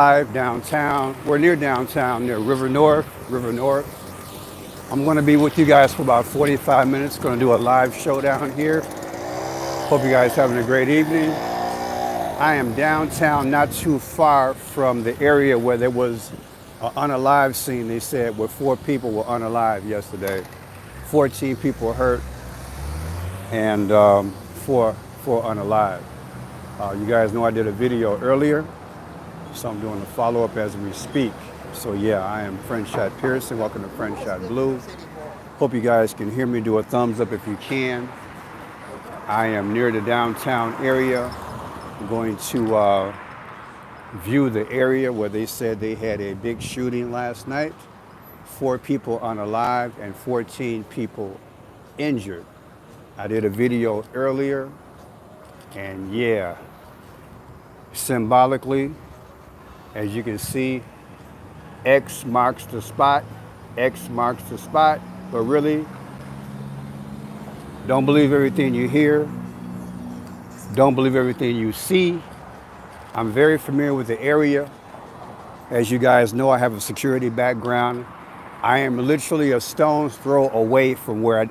Live downtown. We're near downtown, near River North. River North. I'm going to be with you guys for about 45 minutes. Going to do a live show down here. Hope you guys having a great evening. I am downtown, not too far from the area where there was an unalive scene. They said where 4 people were unalive yesterday. 14 people were hurt, and four unalive. You guys know I did a video earlier, so I'm doing a follow-up as we speak. So yeah, I am Friend Shot Pearson. Welcome to Friend Shot Blue. Hope you guys can hear me. Do a thumbs up if you can. I am near the downtown area. I'm going to view the area where they said they had a big shooting last night. 4 people unalive and 14 people injured. I did a video earlier, and yeah, symbolically, as you can see, X marks the spot, X marks the spot, but really, don't believe everything you hear, don't believe everything you see. I'm very familiar with the area. As you guys know, I have a security background. I am literally a stone's throw away from where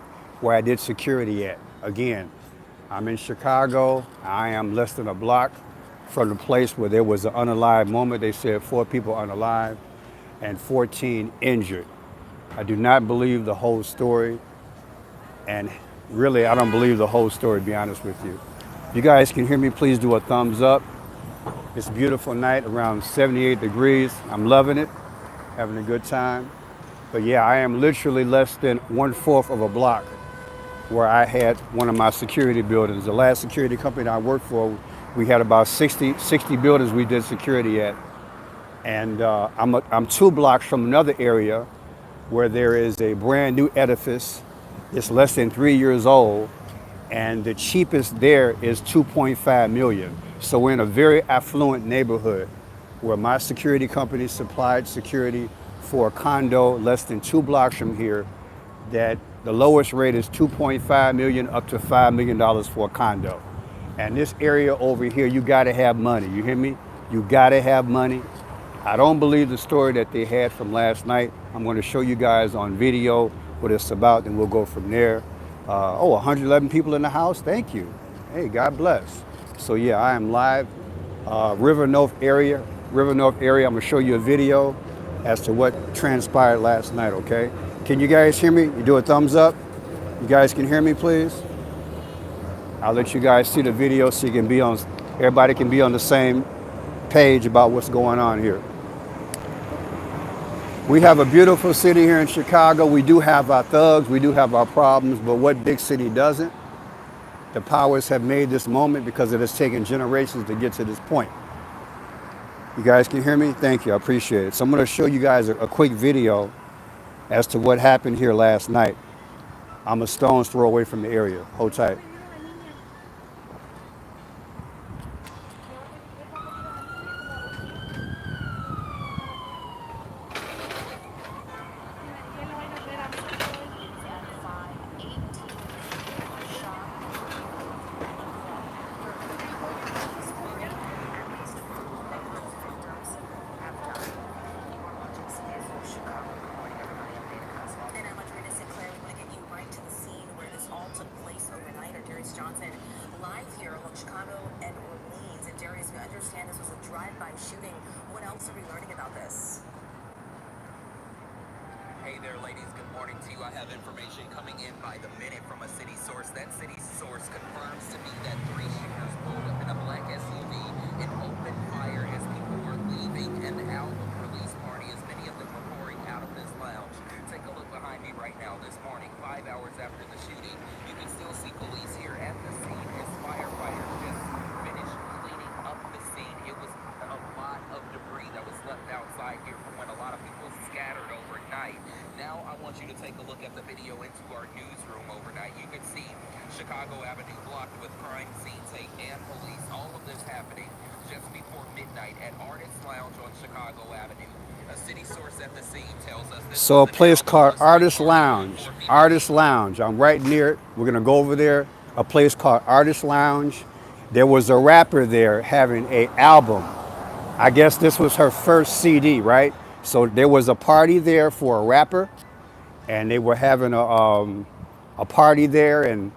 I did security at. Again, I'm in Chicago. I am less than a block from the place where there was an unalive moment. They said 4 people unalive and 14 injured. I do not believe the whole story. And really, I don't believe the whole story, to be honest with you. If you guys can hear me, please do a thumbs up. It's a beautiful night, around 78 degrees. I'm loving it, having a good time. But yeah, I am literally less than 1/4 of a block where I had one of my security buildings. The last security company I worked for, we had about 60 buildings we did security at. And I'm 2 blocks from another area where there is a brand new edifice. It's less than 3 years old, and the cheapest there is 2.5 million. So we're in a very affluent neighborhood where my security company supplied security for a condo less than 2 blocks from here, that the lowest rate is 2.5 million up to $5 million for a condo. And this area over here, you gotta have money, you hear me? You gotta have money. I don't believe the story that they had from last night. I'm gonna show you guys on video what it's about, and we'll go from there. 111 people in the house, thank you. Hey, God bless. So yeah, I am live, River North area. I'm gonna show you a video as to what transpired last night, okay? Can you guys hear me? You do a thumbs up? You guys can hear me, please? I'll let you guys see the video so you can be on, everybody can be on the same page about what's going on here. We have a beautiful city here in Chicago. We do have our thugs, we do have our problems, but what big city doesn't? The powers have made this moment because it has taken generations to get to this point. You guys can hear me? Thank you, I appreciate it. So I'm gonna show you guys a quick video as to what happened here last night. I'm a stone's throw away from the area. Hold tight. Live here along Chicago and Orleans. And Darius, we understand this was a drive-by shooting. What else are we learning about this? Hey there, ladies. Good morning to you. I have information coming in by the minute from a city source. That city source confirms to me that 3 shooters pulled up in a black SUV and opened fire as people were leaving an album release party, as many of them were pouring out of this lounge. Take a look behind me right now. This morning, 5 hours after the shooting, you can still see police here at the scene as firefighters just finished cleaning up the scene. It was a lot of debris that was left outside here from when a lot of people scattered overnight. Now I want you to take a look at the video into our newsroom overnight. You can see Chicago Avenue blocked with crime scene tape and police. All of this happening just before midnight at Artist Lounge on Chicago Avenue. A city source at the scene tells us this. So a place called Artist Lounge. Artist Lounge. I'm right near it. We're gonna go over there. A place called Artist Lounge. There was a rapper there having an album I guess this was her first CD, right? So there was a party there for a rapper, and they were having a party there, and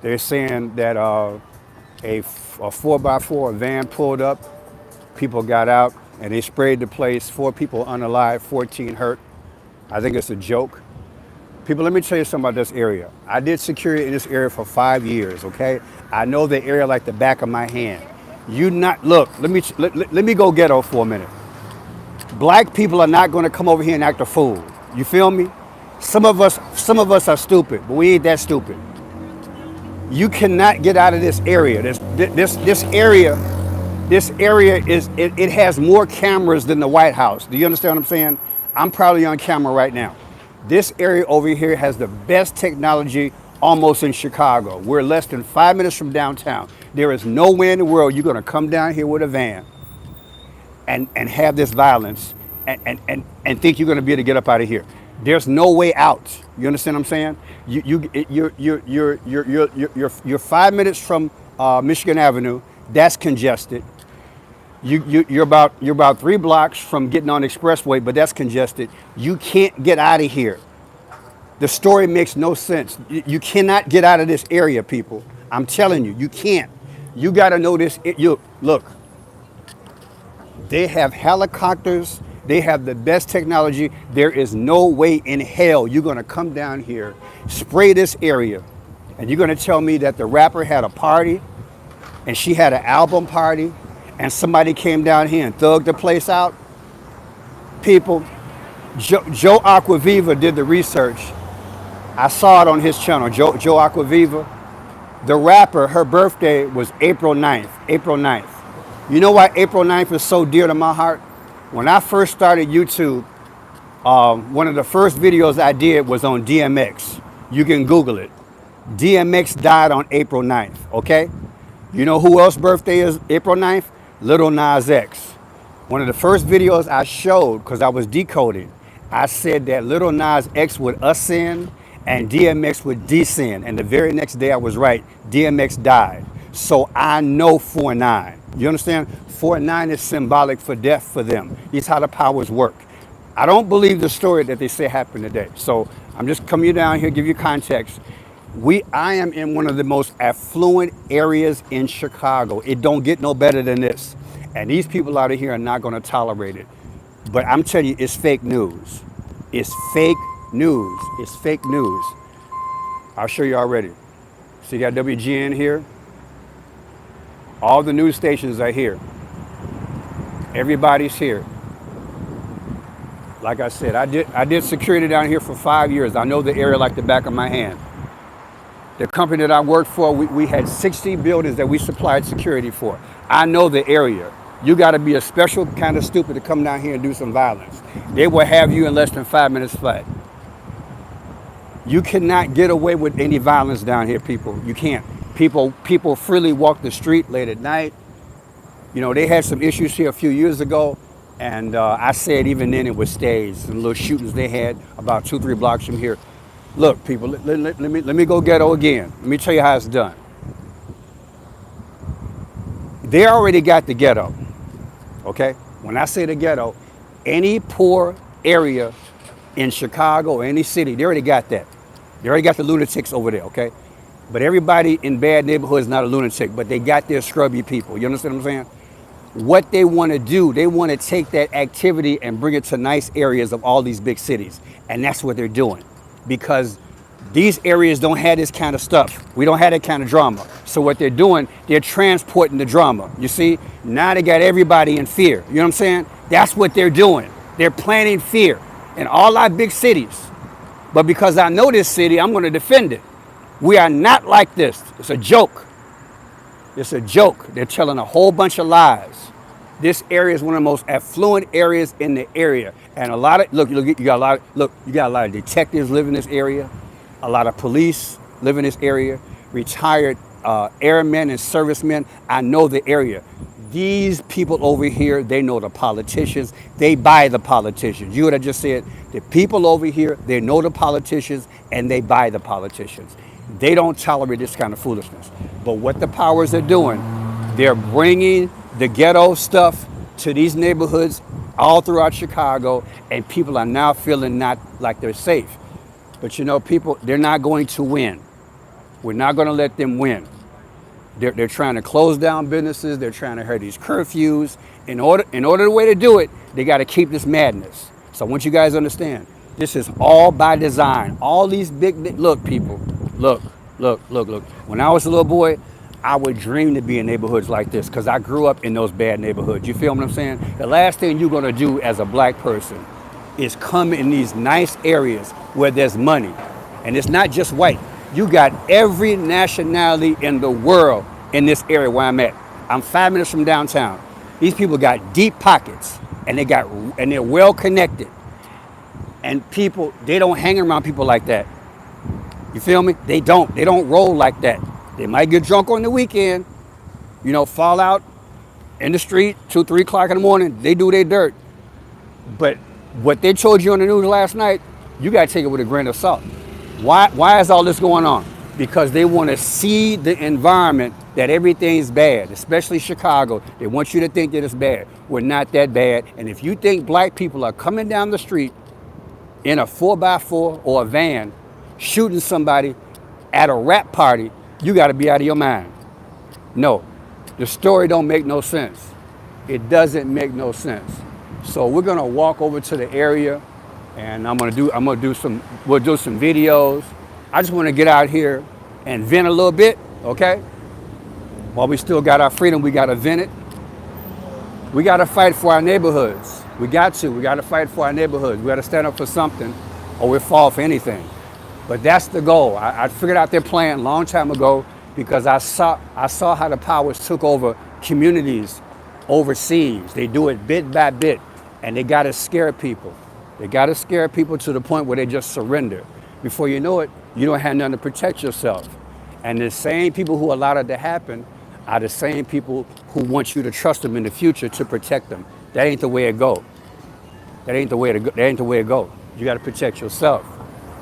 they're saying that a 4x4 van pulled up, people got out, and they sprayed the place. 4 people unalive, 14 hurt. I think it's a joke. People, let me tell you something about this area. I did security in this area for 5 years, okay? I know the area like the back of my hand. You not, look, let me go ghetto for a minute. Black people are not going to come over here and act a fool. You feel me? Some of us are stupid, but we ain't that stupid. You cannot get out of this area. This area is it has more cameras than the White House. Do you understand what I'm saying? I'm probably on camera right now. This area over here has the best technology almost in Chicago. We're less than 5 minutes from downtown. There is nowhere in the world you're going to come down here with a van and have this violence and think you're going to be able to get up out of here. There's no way out. You understand what I'm saying? You're 5 minutes from Michigan Avenue. That's congested. You're about 3 blocks from getting on the expressway, but that's congested. You can't get out of here. The story makes no sense. You cannot get out of this area, people. I'm telling you, you can't. You got to know this. Look, they have helicopters. They have the best technology. There is no way in hell you're going to come down here, spray this area, and you're going to tell me that the rapper had a party and she had an album party and somebody came down here and thugged the place out? People, Joe Aquaviva did the research. I saw it on his channel, Joe Aquaviva. The rapper, her birthday was April 9th. April 9th. You know why April 9th is so dear to my heart? When I first started YouTube, one of the first videos I did was on DMX. You can Google it. DMX died on April 9th, okay? You know who else's birthday is April 9th? Lil Nas X. One of the first videos I showed, because I was decoding, I said that Lil Nas X would ascend and DMX would descend. And the very next day I was right. DMX died. So I know 4-9. You understand? 4-9 is symbolic for death for them. It's how the powers work. I don't believe the story that they say happened today. So I'm just coming down here, give you context. I am in one of the most affluent areas in Chicago. It don't get no better than this. And these people out of here are not going to tolerate it. But I'm telling you, it's fake news. It's fake news. It's fake news. I'll show you already. So you got WGN here. All the news stations are here. Everybody's here. Like I said, I did security down here for 5 years. I know the area like the back of my hand. The company that I worked for, we had 60 buildings that we supplied security for. I know the area. You got to be a special kind of stupid to come down here and do some violence. They will have you in less than 5 minutes flat. You cannot get away with any violence down here, people. You can't. People freely walk the street late at night. You know, they had some issues here a few years ago, and I said even then it was staged. Some little shootings they had about 2-3 blocks from here. Look, people, let me go ghetto again. Let me tell you how it's done. They already got the ghetto, okay? When I say the ghetto, any poor area in Chicago or any city, they already got that. They already got the lunatics over there, okay? But everybody in bad neighborhoods is not a lunatic, but they got their scrubby people. You understand what I'm saying? What they want to do, they want to take that activity and bring it to nice areas of all these big cities. And that's what they're doing. Because these areas don't have this kind of stuff. We don't have that kind of drama. So what they're doing, they're transporting the drama. You see, now they got everybody in fear. You know what I'm saying? That's what they're doing. They're planting fear in all our big cities. But because I know this city, I'm going to defend it. We are not like this. It's a joke. It's a joke. They're telling a whole bunch of lies. This area is one of the most affluent areas in the area. And a lot of, you got a lot of detectives live in this area. A lot of police live in this area. Retired airmen and servicemen. I know the area. These people over here, they know the politicians. They buy the politicians. You know what I just said? The people over here, they know the politicians and they buy the politicians. They don't tolerate this kind of foolishness. But what the powers are doing, they're bringing the ghetto stuff to these neighborhoods all throughout Chicago, and people are now feeling not like they're safe. But you know, people, they're not going to win. We're not going to let them win. They're trying to close down businesses. They're trying to hurt these curfews. In order, the way to do it, they got to keep this madness. So I want you guys to understand, this is all by design. All these look, people, look, look. When I was a little boy, I would dream to be in neighborhoods like this because I grew up in those bad neighborhoods. You feel what I'm saying? The last thing you're going to do as a black person is come in these nice areas where there's money. And it's not just white. You got every nationality in the world in this area where I'm at. I'm 5 minutes from downtown. These people got deep pockets and they're well connected. And people, they don't hang around people like that. You feel me? They don't roll like that. They might get drunk on the weekend, fall out in the street, 2, 3 o'clock in the morning, they do their dirt. But what they told you on the news last night, you got to take it with a grain of salt. Why is all this going on? Because they want to see the environment that everything's bad, especially Chicago. They want you to think that it's bad. We're not that bad. And if you think black people are coming down the street in a 4x4 or a van, shooting somebody at a rap party, you got to be out of your mind. No, the story don't make no sense. It doesn't make no sense. So we're gonna walk over to the area, and we'll do some videos. I just want to get out here and vent a little bit, okay? While we still got our freedom, we gotta vent it. We gotta fight for our neighborhoods. We got to fight for our neighborhoods. We gotta stand up for something, or we'll fall for anything. But that's the goal. I figured out their plan a long time ago because I saw how the powers took over communities overseas. They do it bit by bit, and they gotta scare people. They gotta scare people to the point where they just surrender. Before you know it, you don't have nothing to protect yourself. And the same people who allowed it to happen are the same people who want you to trust them in the future to protect them. That ain't the way it go. That ain't the way it go. You gotta protect yourself.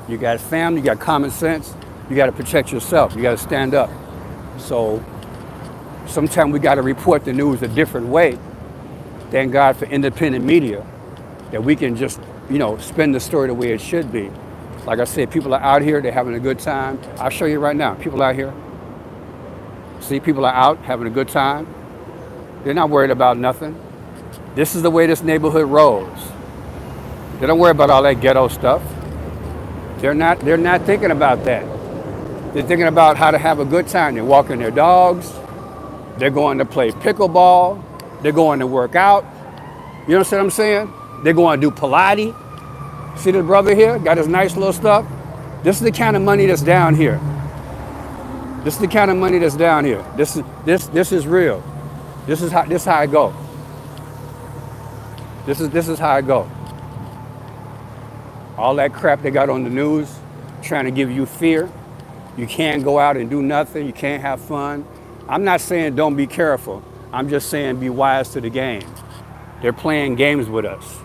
You got family, you got common sense, you gotta protect yourself. You gotta stand up. So sometimes we gotta report the news a different way. Thank God for independent media that we can just, spin the story the way it should be. Like I said, people are out here, they're having a good time. I'll show you right now, people out here. See, people are out having a good time. They're not worried about nothing. This is the way this neighborhood rolls. They don't worry about all that ghetto stuff. They're not thinking about that. They're thinking about how to have a good time. They're walking their dogs. They're going to play pickleball. They're going to work out. You understand what I'm saying? They're going to do Pilates. See this brother here? Got his nice little stuff. This is the kind of money that's down here. This is the kind of money that's down here. This is real. This is how it go. This is how it go. All that crap they got on the news, trying to give you fear. You can't go out and do nothing. You can't have fun. I'm not saying don't be careful. I'm just saying be wise to the game. They're playing games with us.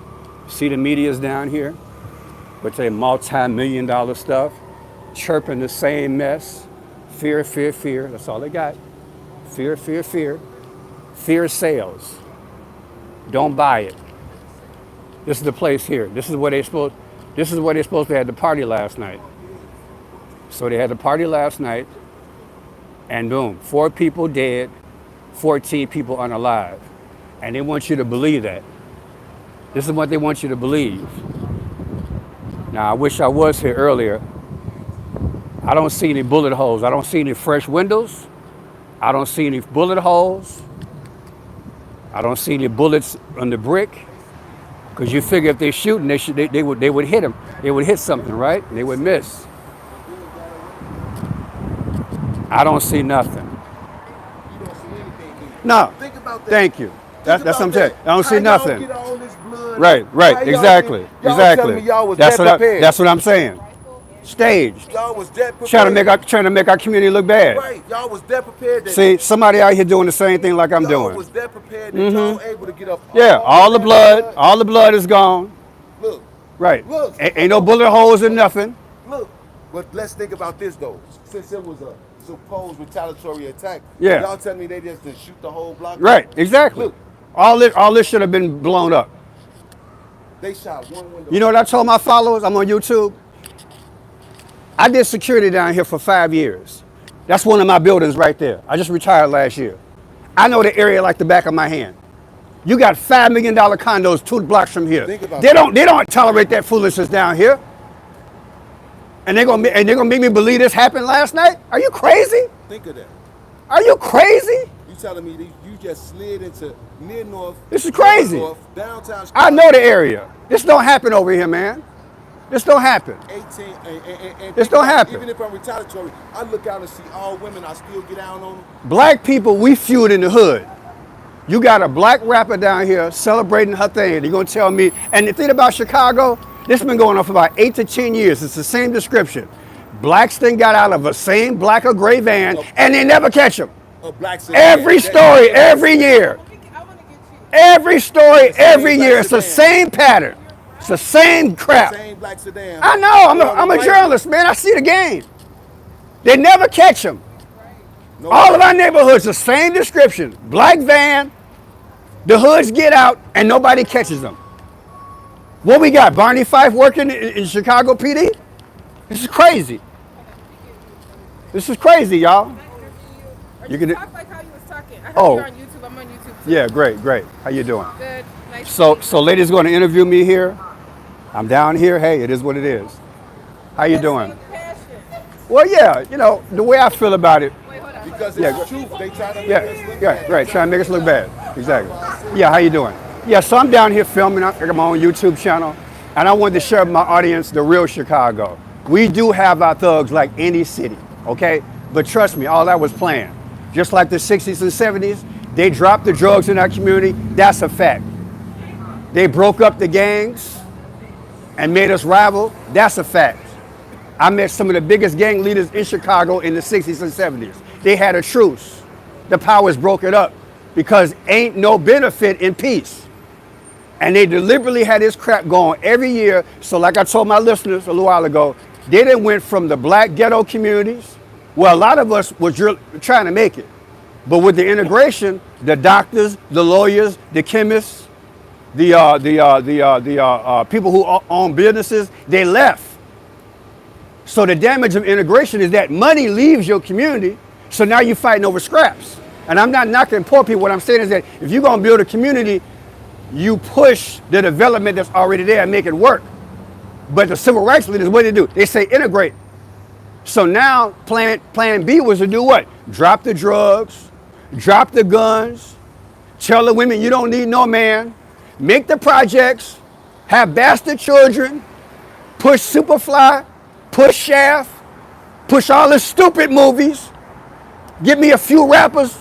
See the media's down here with their multi-million-dollar stuff, chirping the same mess. Fear, fear, fear. That's all they got. Fear, fear, fear. Fear sells. Don't buy it. This is the place here. This is where they're supposed to have the party last night. So they had the party last night, and boom, 4 people dead, 14 people unalive. And they want you to believe that. This is what they want you to believe. Now, I wish I was here earlier. I don't see any bullet holes. I don't see any fresh windows. I don't see any bullet holes. I don't see any bullets on the brick. Because you figure if they're shooting, they would hit them. They would hit something, right? They would miss. I don't see nothing. You don't see anything. No. Think about that. Thank you. That's what I'm saying. I don't see How nothing. Y'all get all this blood? Right, How y'all exactly, get- y'all exactly. telling me y'all was That's that what prepared. that's what I'm saying. Staged. Y'all was that prepared. Trying to make our community look bad. Right. Y'all was that prepared. That See, somebody out here doing the same thing like I'm y'all doing. was that prepared that y'all able to get up. Yeah, all the that blood is gone. Look, Right. Look. Ain't no bullet holes in nothing. look. But let's think about this though. Since it was a supposed retaliatory attack, Yeah. y'all telling me they just to shoot the whole block? Right, exactly. Look, All this should have been blown up. They shot one window. You know what I told my followers? I'm on YouTube. I did security down here for 5 years. That's one of my buildings right there. I just retired last year. I know the area like the back of my hand. You got $5 million condos 2 blocks from here. Think about They don't tolerate that foolishness down here. And they're gonna make me believe this happened last night? Are you crazy? Think of that. Are you crazy? You telling me that you just slid into near north. This is crazy. North, downtown Chicago, I know the area. This don't happen over here, man. This don't happen. 18. And This don't happen. Even if I'm retaliatory, I look out and see all women. I still get down on them. Black people, we feud in the hood. You got a black rapper down here celebrating her thing. You're gonna tell me, and the thing about Chicago, this has been going on for about 8 to 10 years. It's the same description. Blacks then got out of a same black or gray van, and they never catch them. A black sedan. Every story, every year. Every story, every year. It's the same pattern. It's the same crap. Same black sedan. I know. I'm a journalist, man. I see the game. They never catch them. No, All of our neighborhoods, the same description. Black van, the hoods get out, and nobody catches them. What we got? Barney Fife working in Chicago PD? This is crazy. This is crazy, y'all. You can- can talk like how you was talking. I heard Oh. you're on YouTube. I'm on YouTube too. Yeah, great. How you doing? Good. Nice. So ladies going to interview me here. I'm down here. Hey, it is what it is. How you doing? Well, yeah, you know, the way I feel about it. Wait, hold on. Because Yeah, it's truth. They try to make Yeah, us look yeah, bad. right. Trying to make us look bad. Exactly. Yeah, how you doing? Yeah, so I'm down here filming. I got my own YouTube channel, and I wanted to share with my audience the real Chicago. We do have our thugs like any city, okay? But trust me, all that was planned. Just like the 60s and 70s, they dropped the drugs in our community. That's a fact. They broke up the gangs and made us rival. That's a fact. I met some of the biggest gang leaders in Chicago in the 60s and 70s. They had a truce. The powers broke it up because ain't no benefit in peace. And they deliberately had this crap going every year. So like I told my listeners a little while ago, they done went from the black ghetto communities, where a lot of us was trying to make it. But with the integration, the doctors, the lawyers, the chemists, the people who own businesses, they left. So the damage of integration is that money leaves your community, so now you're fighting over scraps. And I'm not knocking poor people. What I'm saying is that if you're gonna build a community, you push the development that's already there and make it work. But the civil rights leaders, what do they do? They say integrate. So now plan B was to do what? Drop the drugs, drop the guns, tell the women you don't need no man, make the projects, have bastard children, push Superfly, push Shaft, push all the stupid movies, give me a few rappers,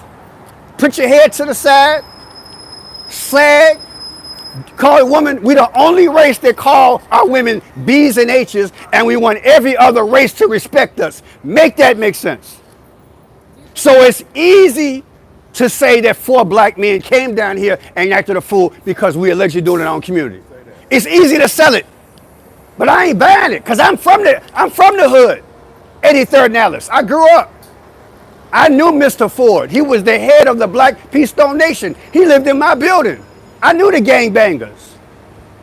put your head to the side, sag, call a woman. We the only race that call our women B's and H's, and we want every other race to respect us. Make that make sense. So it's easy to say that 4 black men came down here and acted a fool because we allegedly doing it in our own community. It's easy to sell it, but I ain't buying it because I'm from the hood, 83rd and Alice. I grew up. I knew Mr. Ford. He was the head of the Black Peace Stone Nation. He lived in my building. I knew the gangbangers.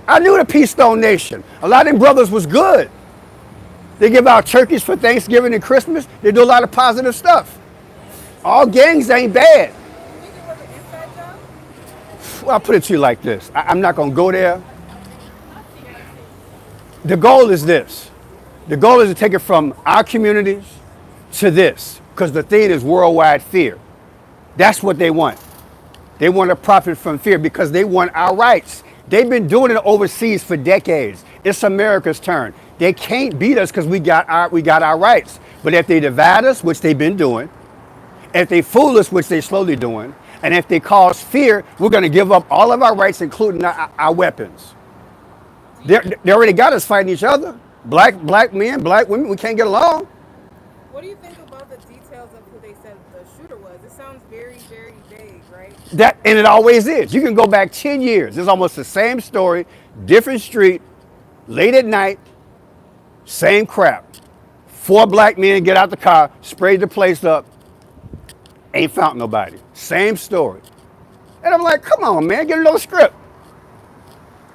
I knew the Peace Stone Nation. A lot of them brothers was good. They give out turkeys for Thanksgiving and Christmas. They do a lot of positive stuff. All gangs ain't bad. You think it was an inside job? Well, I'll put it to you like this. I'm not going to go there. The goal is this. The goal is to take it from our communities to this, because the thing is worldwide fear. That's what they want. They want to profit from fear because they want our rights. They've been doing it overseas for decades. It's America's turn. They can't beat us because we got our rights. But if they divide us, which they've been doing, if they fool us, which they're slowly doing, and if they cause fear, we're going to give up all of our rights, including our weapons. They already got us fighting each other. Black men, black women, we can't get along. What do you think about the details of who they said the shooter was? It sounds very, very vague, right? And it always is. You can go back 10 years. It's almost the same story, different street, late at night, same crap. 4 black men get out the car, sprayed the place up, ain't found nobody. Same story. And I'm like, come on, man, get a little script.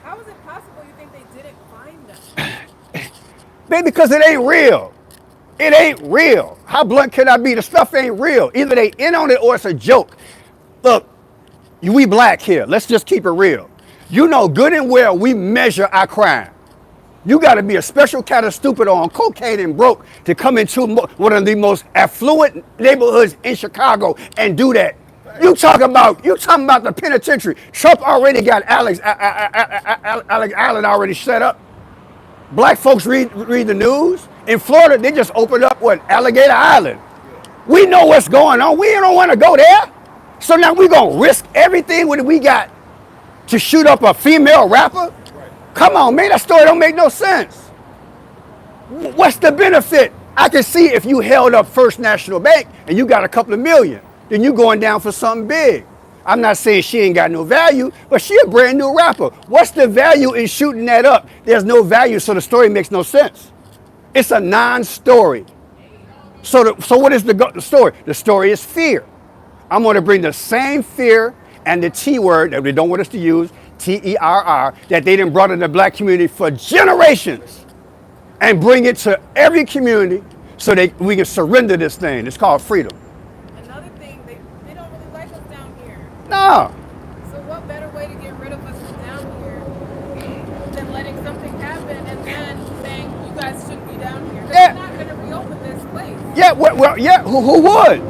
How is it possible you think they didn't find them? Baby, because it ain't real. It ain't real. How blunt can I be? The stuff ain't real. Either they in on it or it's a joke. Look, we black here. Let's just keep it real. You know good and well we measure our crime. You got to be a special kind of stupid on cocaine and broke to come into one of the most affluent neighborhoods in Chicago and do that. You talking about the penitentiary. Trump already got Alex Allen already set up. Black folks read the news. In Florida, they just opened up what? Alligator Island. We know what's going on. We don't want to go there. So now we gonna risk everything what we got to shoot up a female rapper? Come on, man, that story don't make no sense. What's the benefit? I can see if you held up First National Bank and you got a couple of million, then you going down for something big. I'm not saying she ain't got no value, but she a brand new rapper. What's the value in shooting that up? There's no value, so the story makes no sense. It's a non-story. So what is the story? The story is fear. I'm going to bring the same fear and the T word that they don't want us to use, Terror, that they done brought in the black community for generations and bring it to every community so we can surrender this thing. It's called freedom. Another thing, they don't really like us down here. No. So what better way to get rid of us from down here than letting something happen and then saying you guys shouldn't be down here? They're not going to reopen this place. Yeah, well, yeah, who would?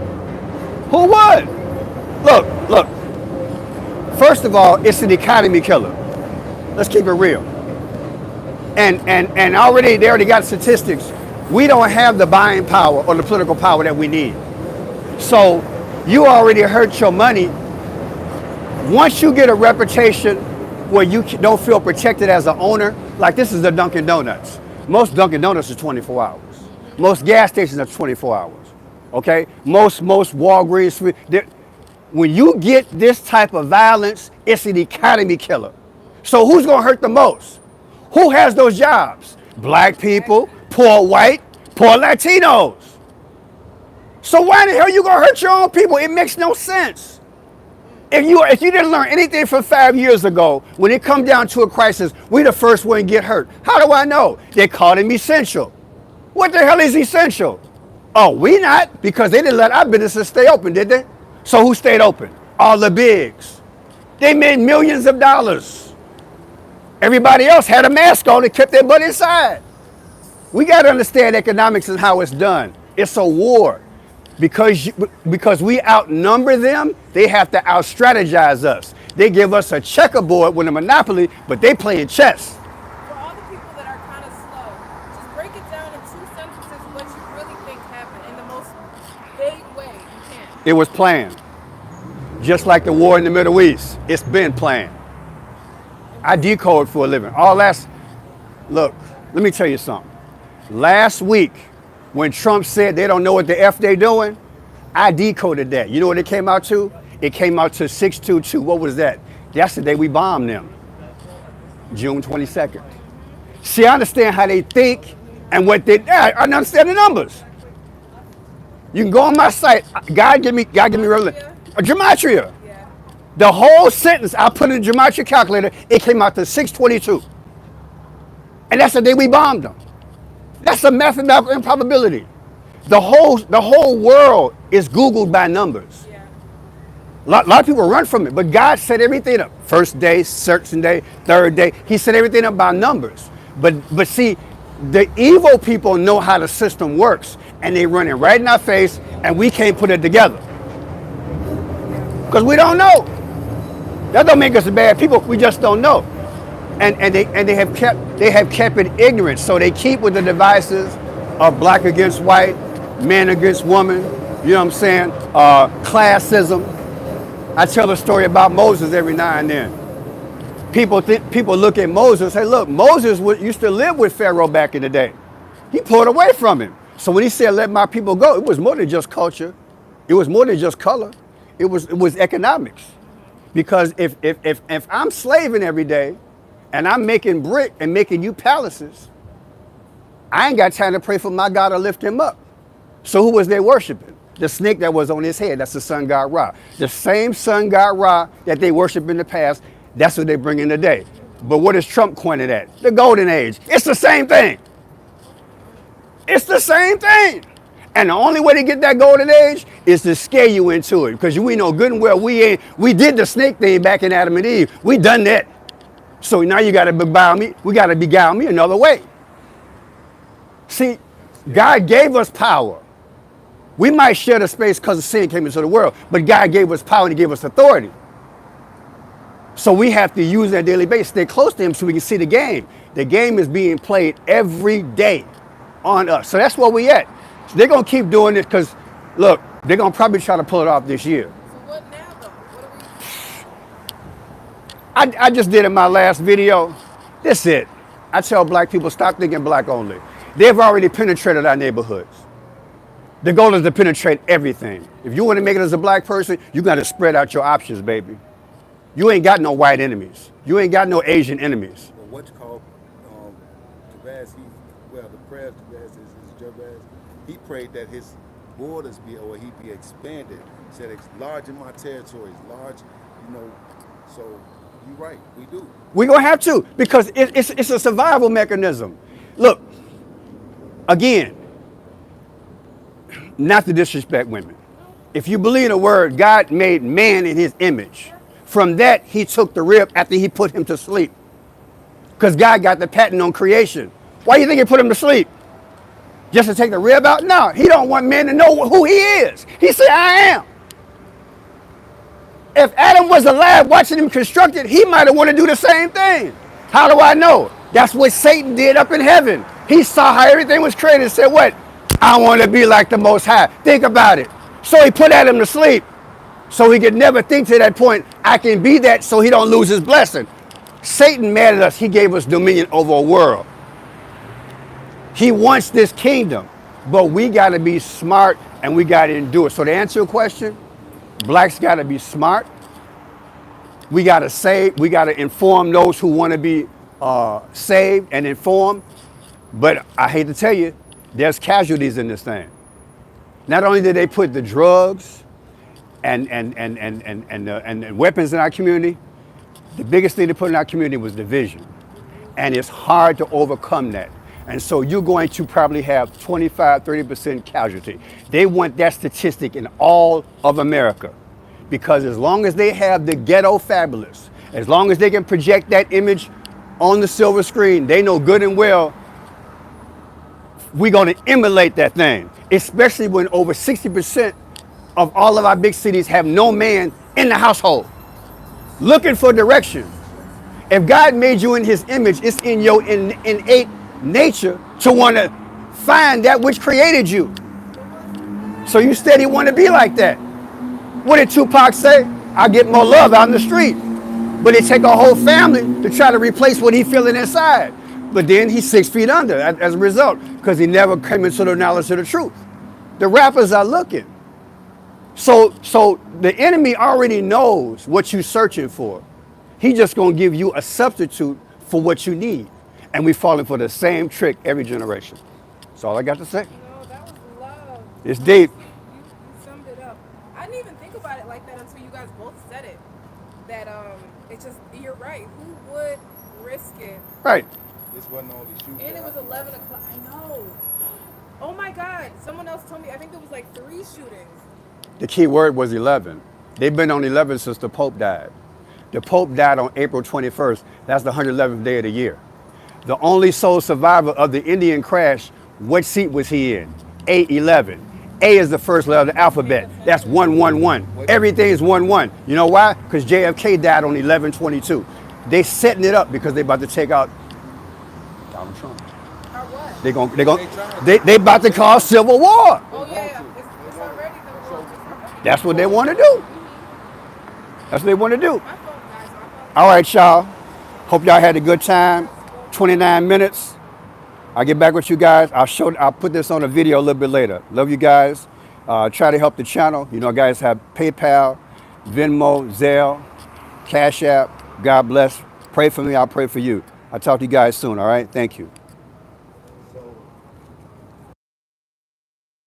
Who would? Look. First of all, it's an economy killer. Let's keep it real. And they already got statistics. We don't have the buying power or the political power that we need. So you already hurt your money. Once you get a reputation where you don't feel protected as an owner, like this is the Dunkin' Donuts. Most Dunkin' Donuts are 24 hours. Most gas stations are 24 hours. Okay? Most Walgreens. When you get this type of violence, it's an economy killer. So who's going to hurt the most? Who has those jobs? Black people, poor white, poor Latinos. So why in the hell are you going to hurt your own people? It makes no sense. If you didn't learn anything from 5 years ago, when it comes down to a crisis, we the first one to get hurt. How do I know? They called him essential. What the hell is essential? Oh, we not, because they didn't let our businesses stay open, did they? So who stayed open? All the bigs. They made millions of dollars. Everybody else had a mask on and kept their butt inside. We got to understand economics and how it's done. It's a war. Because we outnumber them, they have to out-strategize us. They give us a checkerboard with a monopoly, but they playing chess. For all the people that are kind of slow, just break it down in 2 sentences what you really think happened in the most vague way you can. It was planned. Just like the war in the Middle East, it's been planned. I decode for a living. Look, let me tell you something. Last week, when Trump said they don't know what the F they doing, I decoded that. You know what it came out to? It came out to 622. What was that? That's the day we bombed them. June 22nd. See, I understand how they think and what I understand the numbers. You can go on my site. God give me gematria. Yeah. The whole sentence I put in the gematria calculator, it came out to 622. And that's the day we bombed them. That's a mathematical improbability. The whole world is Googled by numbers. Yeah. A lot of people run from it, but God set everything up. First day, second day, third day. He set everything up by numbers. But see, the evil people know how the system works, and they run it right in our face, and we can't put it together. Because we don't know. That don't make us bad people. We just don't know. And they have kept it ignorant. So they keep with the devices of black against white, man against woman, you know what I'm saying? Classism. I tell a story about Moses every now and then. People look at Moses and say, look, Moses used to live with Pharaoh back in the day. He pulled away from him. So when he said, let my people go, it was more than just culture. It was more than just color. It was economics. Because if I'm slaving every day and I'm making brick and making you palaces, I ain't got time to pray for my God to lift him up. So who was they worshiping? The snake that was on his head, that's the sun god Ra. The same sun god Ra that they worship in the past, that's what they bring in today. But what is Trump coined at? The golden age. It's the same thing. It's the same thing. And the only way to get that golden age is to scare you into it. Because we know good and well we did the snake thing back in Adam and Eve. We done that. So now you gotta beguile me. We gotta beguile me another way. See, God gave us power. We might share the space because sin came into the world, but God gave us power and he gave us authority. So we have to use that daily basis, stay close to him so we can see the game. The game is being played every day on us. So that's where we at. So they're gonna keep doing this because, look, they're gonna probably try to pull it off this year. So what now, though? What are we? I just did in my last video. That's it. I tell black people, stop thinking black only. They've already penetrated our neighborhoods. The goal is to penetrate everything. If you want to make it as a black person, you got to spread out your options, baby. You ain't got no white enemies. You ain't got no Asian enemies. Well, what you call Jabaz, the prayer of Jabaz is Jabaz. He prayed that his borders he be expanded. He said, large in my territories, large, so you're right, we do. We're going to have to because it's a survival mechanism. Look, again, not to disrespect women. If you believe the word, God made man in his image. From that, he took the rib after he put him to sleep. Because God got the patent on creation. Why do you think he put him to sleep? Just to take the rib out? No, he don't want men to know who he is. He said, I am. If Adam was alive watching him constructed, he might have wanted to do the same thing. How do I know? That's what Satan did up in heaven. He saw how everything was created and said, what? I want to be like the Most High. Think about it. So he put Adam to sleep so he could never think to that point, I can be that so he don't lose his blessing. Satan mad at us. He gave us dominion over a world. He wants this kingdom, but we got to be smart and we got to endure. So to answer your question, blacks got to be smart. We got to save. We got to inform those who want to be saved and informed. But I hate to tell you, there's casualties in this thing. Not only did they put the drugs and weapons in our community, the biggest thing they put in our community was division. And it's hard to overcome that. And so you're going to probably have 25, 30% casualty. They want that statistic in all of America. Because as long as they have the ghetto fabulous, as long as they can project that image on the silver screen, they know good and well we're going to emulate that thing, especially when over 60% of all of our big cities have no man in the household looking for direction. If God made you in his image, it's in your innate nature to want to find that which created you. So you steady want to be like that. What did Tupac say? I get more love out in the street. But it take a whole family to try to replace what he feeling inside. But then he's 6 feet under as a result because he never came into the knowledge of the truth. The rappers are looking. So the enemy already knows what you're searching for. He just going to give you a substitute for what you need. And we're falling for the same trick every generation. That's all I got to say. No, that was love. It's deep. You summed it up. I didn't even think about it like that until you guys both said it. That it's just, you're right. Who would risk it? Right. This wasn't only shooting. And it was 11 o'clock. I know. Oh my God. Someone else told me, I think there was like 3 shootings. The key word was 11. They've been on 11 since the Pope died. The Pope died on April 21st. That's the 111th day of the year. The only sole survivor of the Indian crash, what seat was he in? A11. A is the first letter of the alphabet. That's 111. Everything is 11. You know why? Because JFK died on 11/22. They setting it up because they about to take out Donald Trump. Or what? They about to cause civil war. Oh yeah. It's already the world. That's what they want to do. That's what they want to do. My phone died, so I thought All right, y'all. Hope y'all had a good time. 29 minutes. I'll get back with you guys. I'll put this on a video a little bit later. Love you guys. Try to help the channel. You know, guys have PayPal, Venmo, Zelle, Cash App. God bless. Pray for me. I'll pray for you. I'll talk to you guys soon. All right. Thank you.